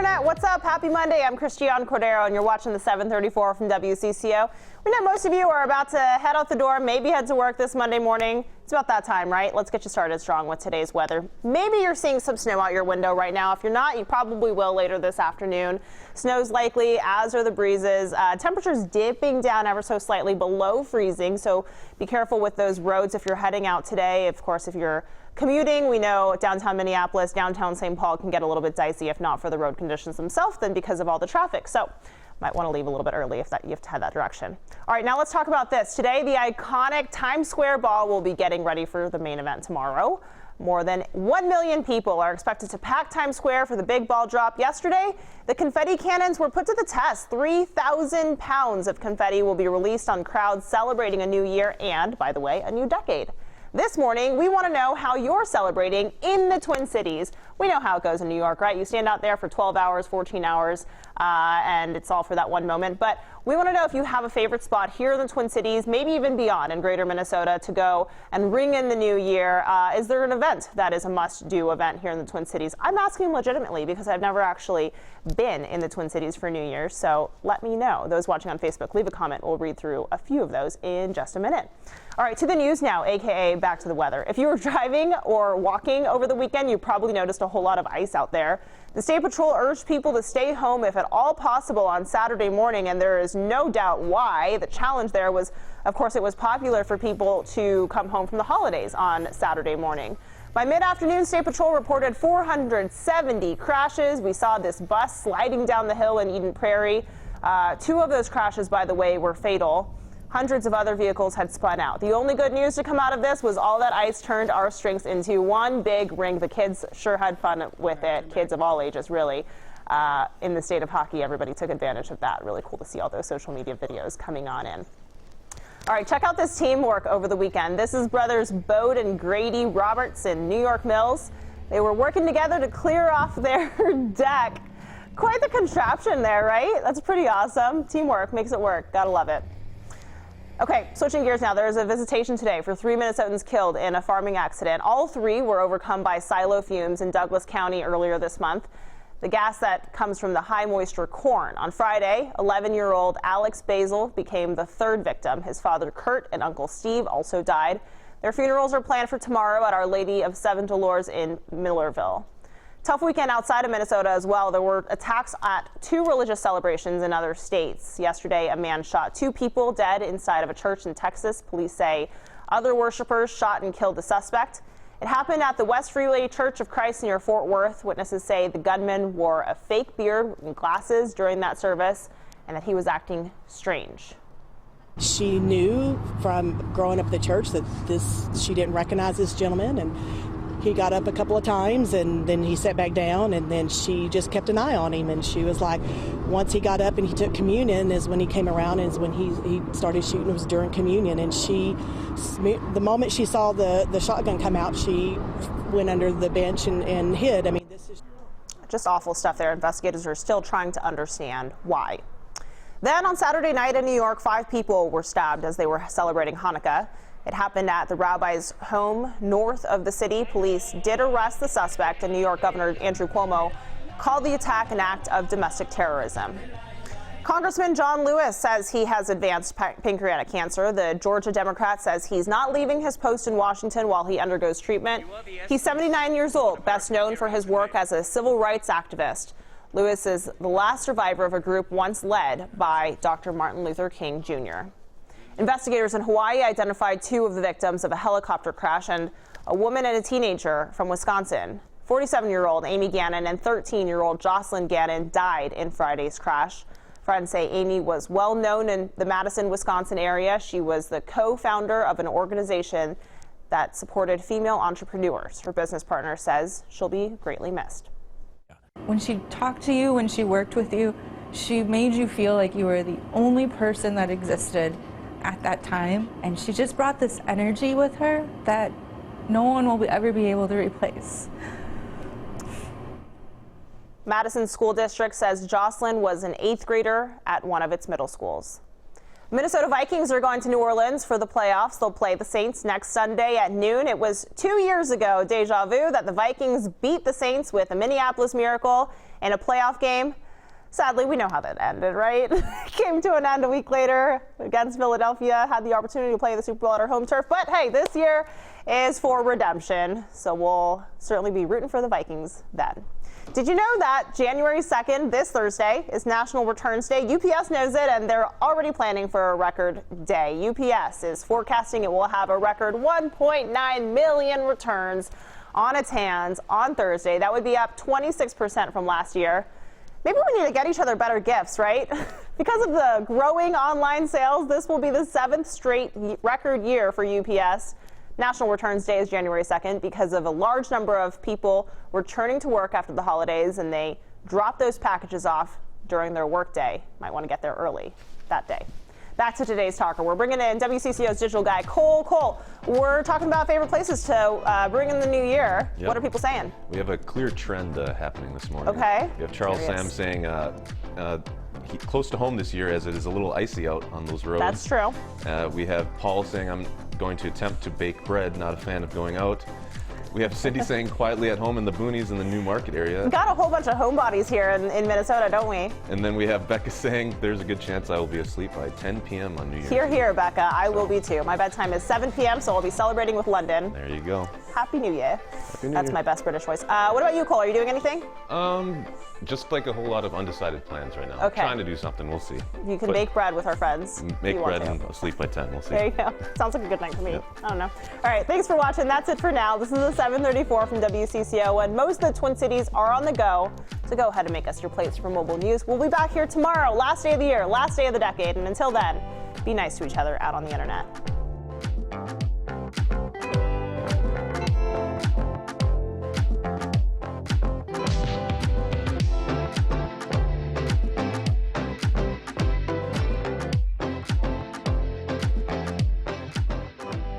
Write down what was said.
Internet, what's up? Happy Monday. I'm Christiane Cordero, and you're watching the 734 from WCCO. We know most of you are about to head out the door, maybe head to work this Monday morning. It's about that time, right? Let's get you started strong with today's weather. Maybe you're seeing some snow out your window right now. If you're not, you probably will later this afternoon. Snow's likely, as are the breezes. Temperatures dipping down ever so slightly below freezing, so be careful with those roads if you're heading out today. Of course, if you're commuting, we know downtown Minneapolis, downtown St. Paul can get a little bit dicey, if not for the road conditions themselves, then because of all the traffic. So might want to leave a little bit early if you have to head that direction. All right, now let's talk about this. Today, the iconic Times Square ball will be getting ready for the main event tomorrow. More than 1 million people are expected to pack Times Square for the big ball drop. Yesterday, the confetti cannons were put to the test. 3,000 pounds of confetti will be released on crowds celebrating a new year and, by the way, a new decade. This morning, we want to know how you're celebrating in the Twin Cities. We know how it goes in New York, right? You stand out there for 12 hours, 14 hours, and it's all for that one moment. But we want to know if you have a favorite spot here in the Twin Cities, maybe even beyond in greater Minnesota, to go and ring in the new year. Is there an event that is a must-do event here in the Twin Cities? I'm asking legitimately because I've never actually been in the Twin Cities for New Year's. So let me know. Those watching on Facebook, leave a comment. We'll read through a few of those in just a minute. All right, to the news now, aka back to the weather. If you were driving or walking over the weekend, you probably noticed a whole lot of ice out there. The State Patrol urged people to stay home if at all possible on Saturday morning, and there is no doubt why. The challenge there was, of course, it was popular for people to come home from the holidays on Saturday morning. By mid-afternoon, State Patrol reported 470 crashes. We saw this bus sliding down the hill in Eden Prairie. Two of those crashes, by the way, were fatal. Hundreds of other vehicles had spun out. The only good news to come out of this was all that ice turned our strings into one big ring. The kids sure had fun with it. Kids of all ages, really. In the state of hockey, everybody took advantage of that. Really cool to see all those social media videos coming on in. All right, check out this teamwork over the weekend. This is brothers Bode and Grady Roberts in New York Mills. They were working together to clear off their deck. Quite the contraption there, right? That's pretty awesome. Teamwork makes it work. Gotta love it. Okay, switching gears now. There is a visitation today for 3 Minnesotans killed in a farming accident. All three were overcome by silo fumes in Douglas County earlier this month. The gas that comes from the high moisture corn. On Friday, 11-year-old Alex Basil became the third victim. His father Kurt and Uncle Steve also died. Their funerals are planned for tomorrow at Our Lady of Seven Dolores in Millerville. Tough weekend outside of Minnesota as well. There were attacks at two religious celebrations in other states. Yesterday, a man shot two people dead inside of a church in Texas. Police say other worshipers shot and killed the suspect. It happened at the West Freeway Church of Christ near Fort Worth. Witnesses say the gunman wore a fake beard and glasses during that service and that he was acting strange. She knew from growing up at the church that she didn't recognize this gentleman, and he got up a couple of times and then he sat back down, and then she just kept an eye on him, and she was like, once he got up and he took communion is when he came around, is when he started shooting. It was during communion, and the moment she saw the shotgun come out, she went under the bench and hid. I mean, this is just awful stuff there. Investigators are still trying to understand why. Then on Saturday night in New York, 5 people were stabbed as they were celebrating Hanukkah. It happened at the rabbi's home north of the city. Police did arrest the suspect, and New York Governor Andrew Cuomo called the attack an act of domestic terrorism. Congressman John Lewis says he has advanced pancreatic cancer. The Georgia Democrat says he's not leaving his post in Washington while he undergoes treatment. He's 79 years old, best known for his work as a civil rights activist. Lewis is the last survivor of a group once led by Dr. Martin Luther King Jr. Investigators in Hawaii identified 2 of the victims of a helicopter crash and a woman and a teenager from Wisconsin. 47-year-old Amy Gannon and 13-year-old Jocelyn Gannon died in Friday's crash. Friends say Amy was well known in the Madison, Wisconsin area. She was the co-founder of an organization that supported female entrepreneurs. Her business partner says she'll be greatly missed. When she talked to you, when she worked with you, she made you feel like you were the only person that existed at that time, and she just brought this energy with her that no one will ever be able to replace. Madison School District says Jocelyn was an 8th grader at one of its middle schools. Minnesota Vikings are going to New Orleans for the playoffs. They'll play the Saints next Sunday at noon. It was 2 years ago, deja vu, that the Vikings beat the Saints with a Minneapolis Miracle in a playoff game. Sadly, we know how that ended, right? It came to an end a week later against Philadelphia, had the opportunity to play the Super Bowl at our home turf. But hey, this year is for redemption, so we'll certainly be rooting for the Vikings then. Did you know that January 2nd, this Thursday, is National Returns Day? UPS knows it, and they're already planning for a record day. UPS is forecasting it will have a record 1.9 million returns on its hands on Thursday. That would be up 26% from last year. Maybe we need to get each other better gifts, right? Because of the growing online sales, this will be the 7th straight record year for UPS. National Returns Day is January 2nd because of a large number of people returning to work after the holidays, and they drop those packages off during their work day. Might want to get there early that day. Back to today's talker. We're bringing in WCCO's digital guy, Cole. Cole, we're talking about favorite places to bring in the new year. Yep. What are people saying? We have a clear trend happening this morning. Okay. We have Charles Sam saying close to home this year as it is a little icy out on those roads. That's true. We have Paul saying I'm going to attempt to bake bread, not a fan of going out. We have Cindy saying quietly at home in the boonies in the New Market area. We've got a whole bunch of homebodies here in Minnesota, don't we? And then we have Becca saying there's a good chance I will be asleep by 10 p.m. on New Year's. Here, here, Becca. I will be too. My bedtime is 7 p.m., so I'll be celebrating with London. There you go. Happy New Year. Happy New That's Year. my best British voice. What about you, Cole? Are you doing anything? Just like a whole lot of undecided plans right now. Okay. I'm trying to do something. We'll see. You can But bake bread with our friends. if Make you want bread to. and sleep by 10. We'll see. There you go. Sounds like a good night for me. Yep. I don't know. All right, thanks for watching. That's it for now. This is the 7:34 from WCCO, and most of the Twin Cities are on the go. So go ahead and make us your plates for mobile news. We'll be back here tomorrow, last day of the year, last day of the decade, and until then, be nice to each other out on the internet.